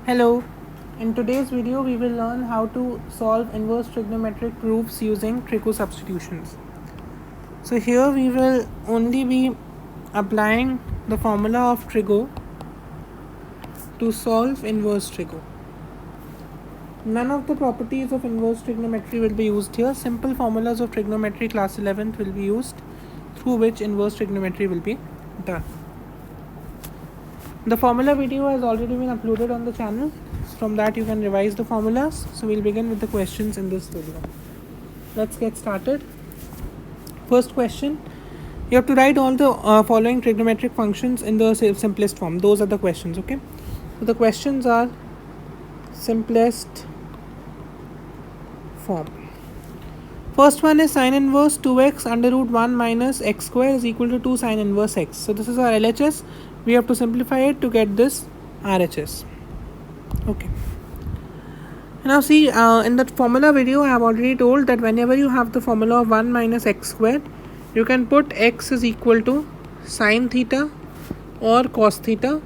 Hello, in today's video we will learn how to solve inverse trigonometric proofs using trigo substitutions. So here we will only be applying the formula of trigo to solve inverse trigo. None of the properties of inverse trigonometry will be used here. Simple formulas of trigonometry class 11th will be used through which inverse trigonometry will be done. The formula video has already been uploaded on the channel. From that you can revise the formulas. So we'll begin with the questions in this video. Let's get started. First question. You have to write all the following trigonometric functions in the simplest form. Those are the questions, okay? So the questions are simplest form. First one is sin inverse 2x under root 1 minus x square is equal to 2 sin inverse x. So this is our LHS. We have to simplify it to get this RHS. Okay. Now see, in the formula video I have already told that whenever you have the formula of 1 minus x squared, you can put x is equal to sin theta or cos theta.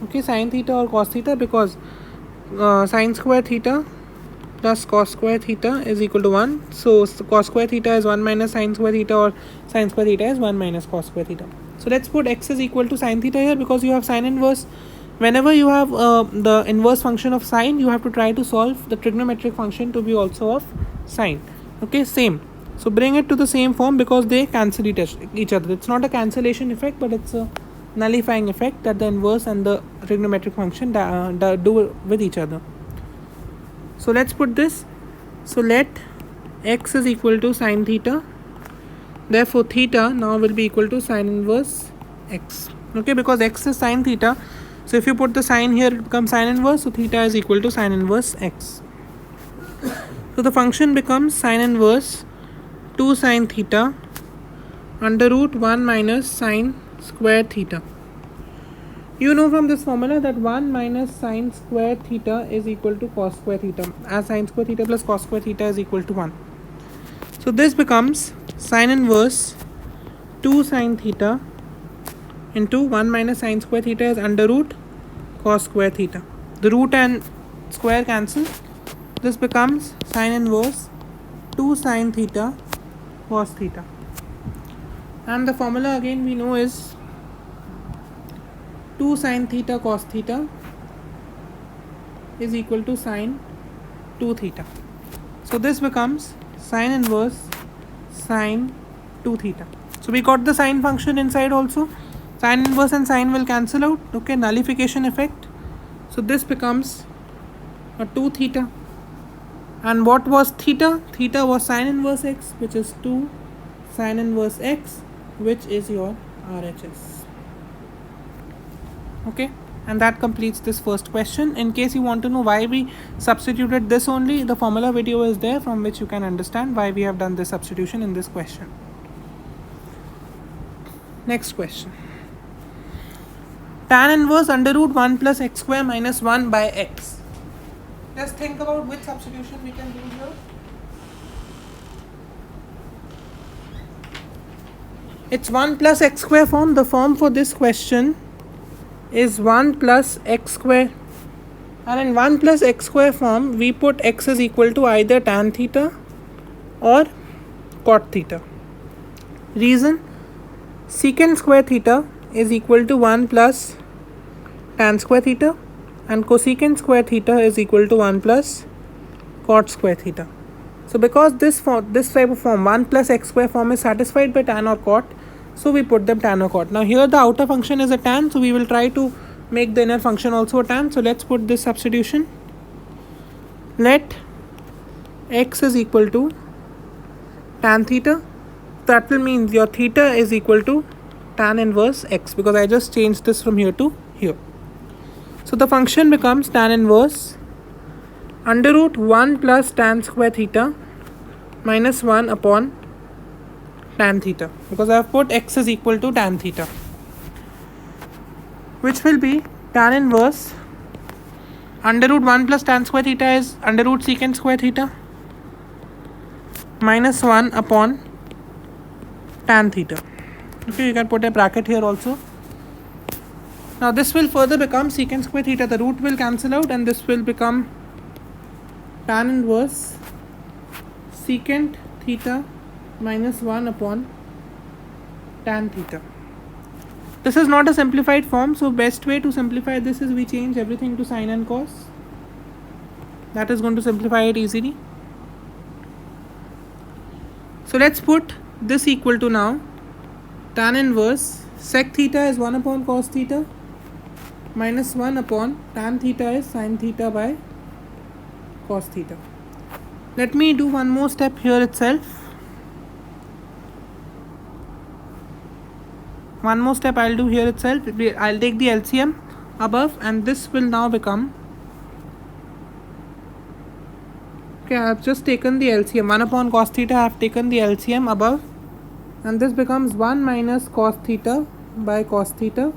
Okay, sin theta or cos theta, because sin square theta plus cos square theta is equal to 1. So cos square theta is 1 minus sin square theta, or sin square theta is 1 minus cos square theta. So let's put x is equal to sin theta here, because you have sin inverse. Whenever you have the inverse function of sine, you have to try to solve the trigonometric function to be also of sine. Okay, same. So bring it to the same form, because they cancel each other. It's not a cancellation effect, but it's a nullifying effect that the inverse and the trigonometric function do with each other. So let's put this. So let x is equal to sin theta. Therefore theta now will be equal to sin inverse x. Okay, because x is sin theta. So if you put the sin here, it becomes sin inverse. So theta is equal to sin inverse x. So the function becomes sin inverse 2 sin theta under root 1 minus sin square theta. You know from this formula that 1 minus sin square theta is equal to cos square theta, as sin square theta plus cos square theta is equal to 1. So this becomes sin inverse 2 sin theta into 1 minus sin square theta is under root cos square theta. The root and square cancel. This becomes sin inverse 2 sin theta cos theta. And the formula again we know is 2 sin theta cos theta is equal to sin 2 theta. So this becomes sin inverse sin 2 theta. So we got the sine function inside also. Sin inverse and sine will cancel out. Okay, nullification effect. So this becomes a 2 theta. And what was theta? Theta was sin inverse x, which is 2 sin inverse x, which is your RHS. Okay, and that completes this first question. In case you want to know why we substituted this only, the formula video is there from which you can understand why we have done this substitution in this question. Next question. Tan inverse under root 1 plus x square minus 1 by x. Just think about which substitution we can do here. It's 1 plus x square form. The form for this question is 1 plus x square, and in 1 plus x square form we put x is equal to either tan theta or cot theta. Reason: secant square theta is equal to 1 plus tan square theta, and cosecant square theta is equal to 1 plus cot square theta. So because this type of form 1 plus x square form is satisfied by tan or cot, so we put them tan or cot. Now here the outer function is a tan, so we will try to make the inner function also a tan. So let's put this substitution. Let x is equal to tan theta. That will mean your theta is equal to tan inverse x, because I just changed this from here to here. So the function becomes tan inverse under root 1 plus tan square theta minus 1 upon tan theta, because I have put x is equal to tan theta, which will be tan inverse under root 1 plus tan square theta is under root secant square theta minus 1 upon tan theta. Okay, you can put a bracket here also. Now this will further become secant square theta. The root will cancel out and this will become tan inverse secant theta minus 1 upon tan theta. This is not a simplified form, so best way to simplify this is we change everything to sine and cos. That is going to simplify it easily. So let's put this equal to now tan inverse sec theta is 1 upon cos theta minus 1 upon tan theta is sin theta by cos theta. Let me do one more step here itself. One more step I'll do here itself. I'll take the LCM above and this will now become, okay, I have just taken the LCM 1 upon cos theta. I have taken the LCM above and this becomes 1 minus cos theta by cos theta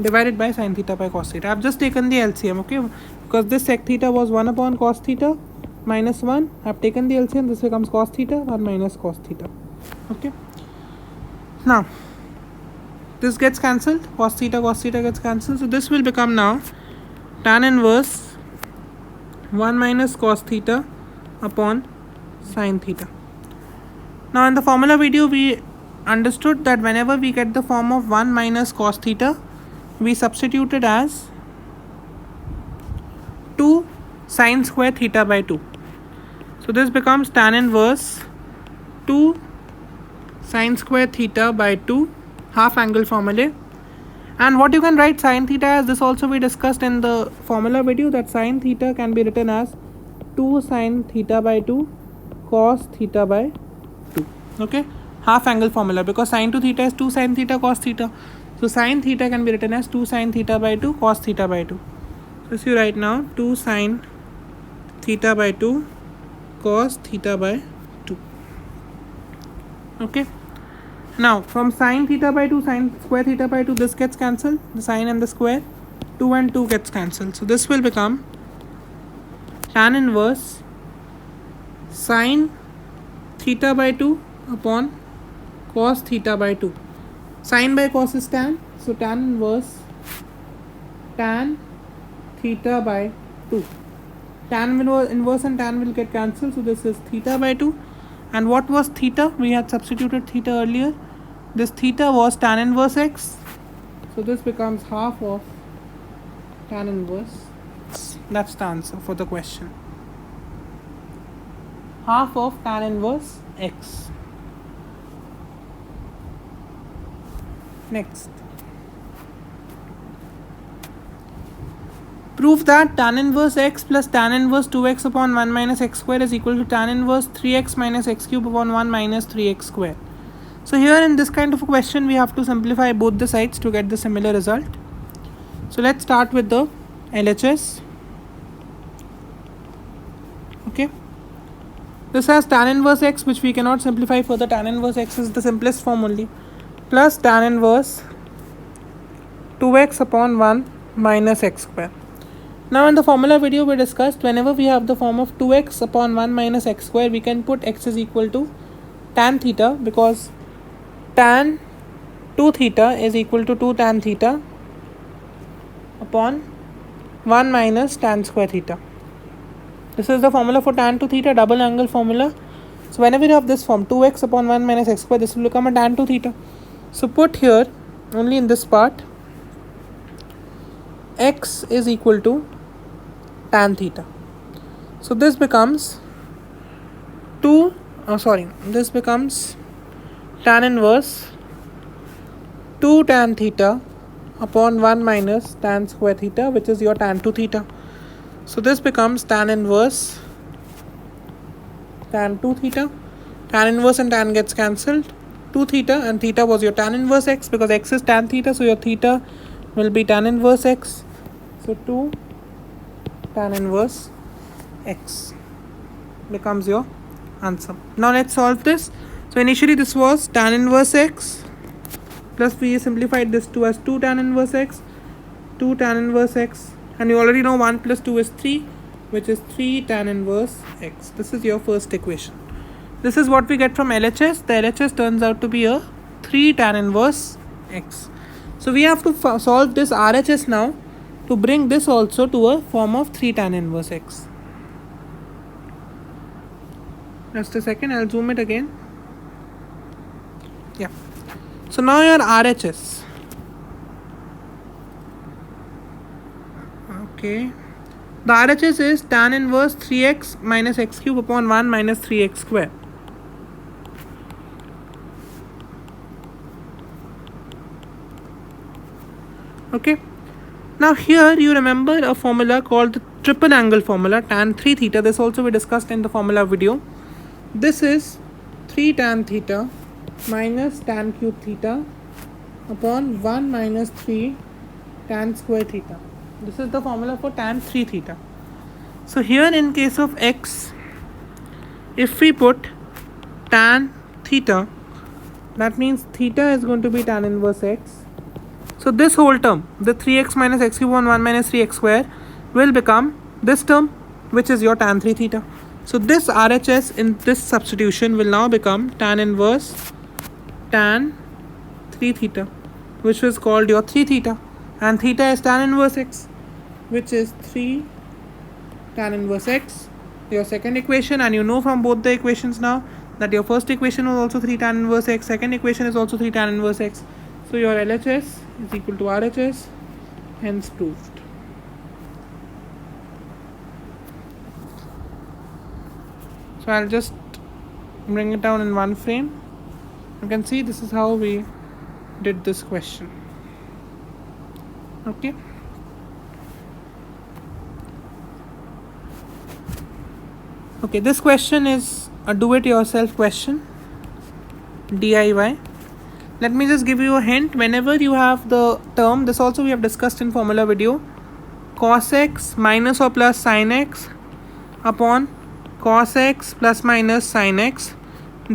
divided by sin theta by cos theta. I have just taken the LCM, okay, because this sec theta was 1 upon cos theta minus 1. I have taken the LCM, this becomes cos theta 1 minus cos theta. Okay, now this gets cancelled, cos theta gets cancelled, so this will become now tan inverse 1 minus cos theta upon sin theta. Now in the formula video we understood that whenever we get the form of 1 minus cos theta, we substitute it as 2 sin square theta by 2. So this becomes tan inverse 2 sin square theta by 2, half angle formulae. And what you can write sin theta as, this also we discussed in the formula video, that sin theta can be written as 2 sin theta by 2 cos theta by 2. Okay, half angle formula, because sin to theta is 2 sin theta cos theta. So sin theta can be written as 2 sin theta by 2 cos theta by 2. So if you write now 2 sin theta by 2 cos theta by 2. Okay, now from sin theta by 2 sin square theta by 2, this gets cancelled, the sin and the square, 2 and 2 gets cancelled. So this will become tan inverse sin theta by 2 upon cos theta by 2. Sin by cos is tan, so tan inverse tan theta by 2. Tan inverse and tan will get cancelled, so this is theta by 2. And what was theta? We had substituted theta earlier. This theta was tan inverse x, so this becomes half of tan inverse. That's the answer for the question. Half of tan inverse x. Next, prove that tan inverse x plus tan inverse 2x upon 1 minus x square is equal to tan inverse 3x minus x cube upon 1 minus 3x square. So here in this kind of a question we have to simplify both the sides to get the similar result. So let's start with the LHS. Okay, this has tan inverse x, which we cannot simplify further. Tan inverse x is the simplest form only, plus tan inverse 2x upon 1 minus x square. Now in the formula video we discussed, whenever we have the form of 2x upon 1 minus x square, we can put x is equal to tan theta, because tan 2 theta is equal to 2 tan theta upon 1 minus tan square theta. This is the formula for tan 2 theta, double angle formula. So whenever you have this form 2x upon 1 minus x square, this will become a tan 2 theta. So put here only in this part x is equal to tan theta. So this becomes this becomes tan inverse 2 tan theta upon 1 minus tan square theta, which is your tan 2 theta. So this becomes tan inverse tan 2 theta. Tan inverse and tan gets cancelled. 2 theta and theta was your tan inverse x, because x is tan theta, so your theta will be tan inverse x. So 2 tan inverse x becomes your answer. Now let's solve this. So initially this was tan inverse x, plus we simplified this to as 2 tan inverse x, 2 tan inverse x, and you already know 1 plus 2 is 3, which is 3 tan inverse x. This is your first equation. This is what we get from LHS. The LHS turns out to be a 3 tan inverse x. So we have to solve this RHS now to bring this also to a form of 3 tan inverse x. Just a second, I'll zoom it again. Yeah. So now your RHS. Okay. The RHS is tan inverse 3x minus x cube upon 1 minus 3x square. Okay. Now here you remember a formula called the triple angle formula, tan 3 theta. This also we discussed in the formula video. This is 3 tan theta minus tan cube theta upon 1 minus 3 tan square theta. This is the formula for tan 3 theta. So here in case of x, if we put tan theta, that means theta is going to be tan inverse x. So this whole term, the 3x minus x cube on 1 minus 3x square, will become this term, which is your tan 3 theta. So this RHS in this substitution will now become tan inverse tan 3 theta, which was called your 3 theta. And theta is tan inverse x, which is 3 tan inverse x, your second equation. And you know from both the equations now that your first equation was also 3 tan inverse x, second equation is also 3 tan inverse x. So your LHS is equal to RHS, hence proved. So I'll just bring it down in one frame. You can see this is how we did this question. Okay. Okay, this question is a do-it-yourself question, DIY. Let me just give you a hint. Whenever you have the term, this also we have discussed in formula video, cos x minus or plus sin x upon cos x plus minus sin x,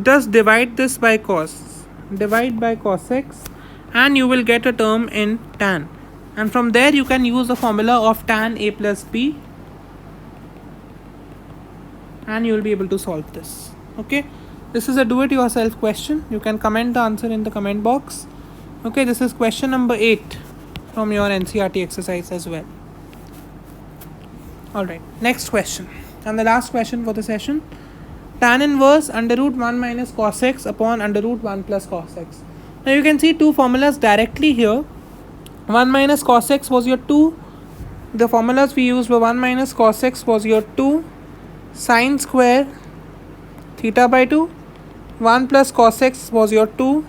just divide this by cos. Divide by cos x and you will get a term in tan. And from there you can use the formula of tan a plus b and you will be able to solve this. Okay. This is a do-it-yourself question. You can comment the answer in the comment box. Okay, this is question number 8 from your NCERT exercise as well. Alright, next question. And the last question for the session. Tan inverse under root 1 minus cos x upon under root 1 plus cos x. Now you can see two formulas directly here. 1 minus cos x was your 2. The formulas we used were 1 minus cos x was your 2 sine square theta by 2. 1 plus cos x was your 2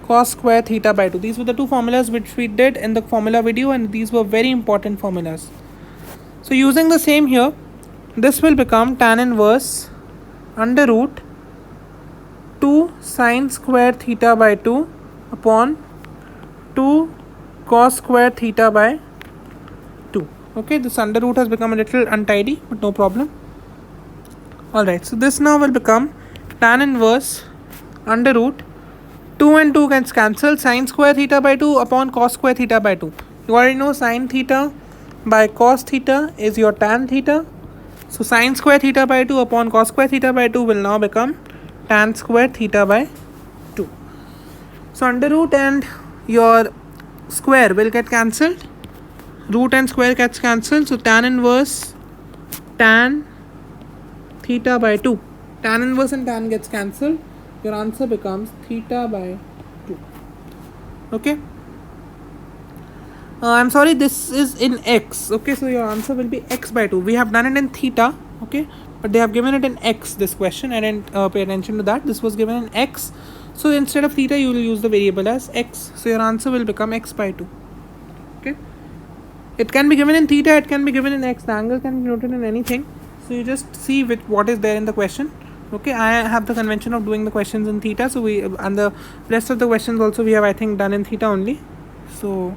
cos square theta by 2. These were the two formulas which we did in the formula video, and these were very important formulas. So using the same here, this will become tan inverse under root 2 sine square theta by 2 upon 2 cos square theta by 2. Okay, this under root has become a little untidy, but no problem. Alright, so this now will become tan inverse under root 2 and 2 gets cancelled, sine square theta by 2 upon cos square theta by 2. You already know sine theta by cos theta is your tan theta. So sine square theta by 2 upon cos square theta by 2 will now become tan square theta by 2. So under root and your square will get cancelled. Root and square gets cancelled. So tan inverse tan theta by 2. Tan inverse and tan gets cancelled. Your answer becomes theta by 2. Okay. I'm sorry, this is in x. Okay, so your answer will be x by 2. We have done it in theta. Okay, but they have given it in x. This question, I didn't pay attention to that. This was given in x. So instead of theta, you will use the variable as x. So your answer will become x by 2. Okay. It can be given in theta. It can be given in x. The angle can be noted in anything. So you just see with what is there in the question. Okay, I have the convention of doing the questions in theta, so we and the rest of the questions also we have, I think, done in theta only, so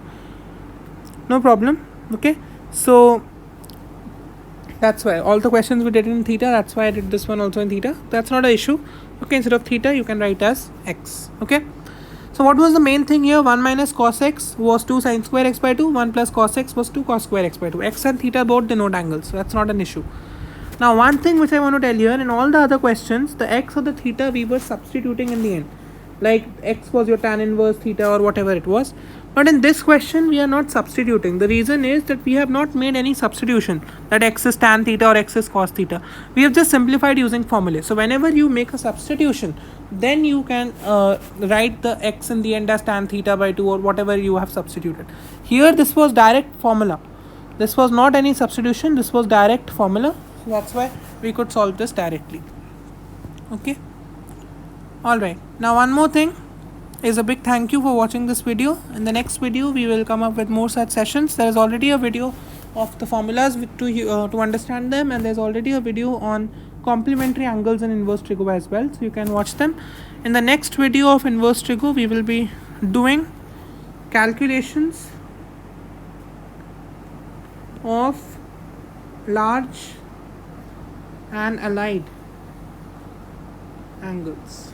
no problem. Okay, so that's why all the questions we did in theta, that's why I did this one also in theta. That's not an issue. Okay, instead of theta you can write as x. Okay, so what was the main thing here? 1 minus cos x was 2 sin square x by 2. 1 plus cos x was 2 cos square x by 2. X and theta both denote angles, so that's not an issue. Now one thing which I want to tell here, in all the other questions, the x or the theta we were substituting in the end. Like x was your tan inverse theta or whatever it was. But in this question, we are not substituting. The reason is that we have not made any substitution that x is tan theta or x is cos theta. We have just simplified using formulae. So whenever you make a substitution, then you can write the x in the end as tan theta by 2 or whatever you have substituted. Here this was direct formula. This was not any substitution. This was direct formula. So that's why we could solve this directly. Okay. Alright. Now one more thing is a big thank you for watching this video. In the next video we will come up with more such sessions. There is already a video of the formulas to understand them, and there's already a video on complementary angles and inverse trigo as well, so you can watch them. In the next video of inverse trigo we will be doing calculations of large and allied angles.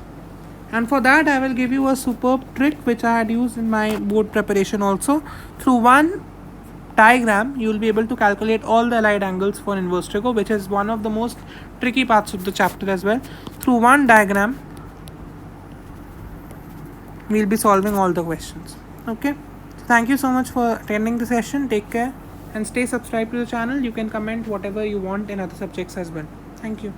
And for that I will give you a superb trick which I had used in my board preparation also. Through one diagram you will be able to calculate all the allied angles for inverse trigo, which is one of the most tricky parts of the chapter as well. Through one diagram we will be solving all the questions. Okay, so thank you so much for attending the session. Take care and stay subscribed to the channel. You can comment whatever you want in other subjects as well. Thank you.